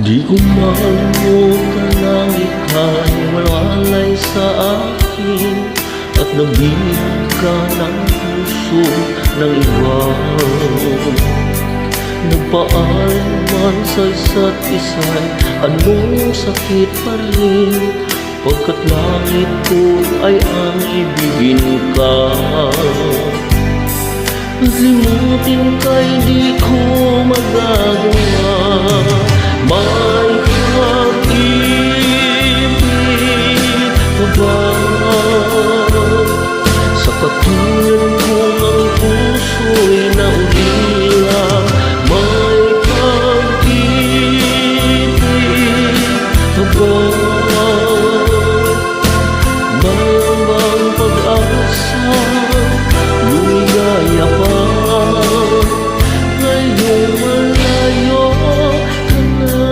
Di ko makalimutan ang ika'y walay sa akin, at nabihag ka ng puso ng iba. Nagpaalam sa isa't isa'y anong sakit pa rin, pagkat langit ko ay ang ibigin ka. Limutin ka'y di ko magagawa. May pag-ibig pa ba sa katulad kong ang puso'y naulila? May pag-ibig pa ba? Mayroon bang pag-asa? Lumigaya pa ngayong malayo ka na.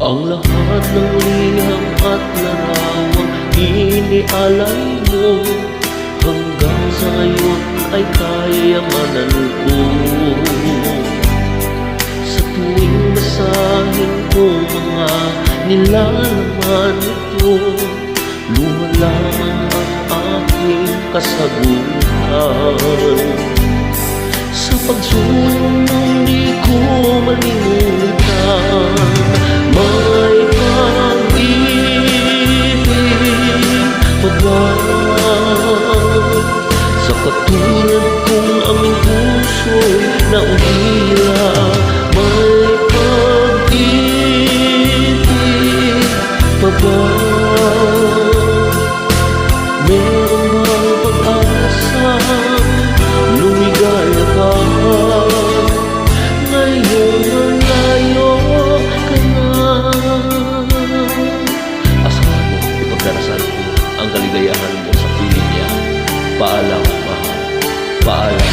Ang lahat ng liham at larawang inialay mo, hanggang sa ngayon ay kayamanan ko. Sa tuwing basahin ko mga nilalaman ito, lumalang ang aking kasagutan. Sa pagsulong di ko malimutan, may pag-ibig pa ba sa katulad kong aming puso'y naulila? May pag-ibig pa ba? Meron bang pag-asa? Lumigaya ka ngayong malayo ka na. Asahan mo, ipagdarasal ko ang kaligayahan mo sa piling niya. Paalam, mahal. Paalam.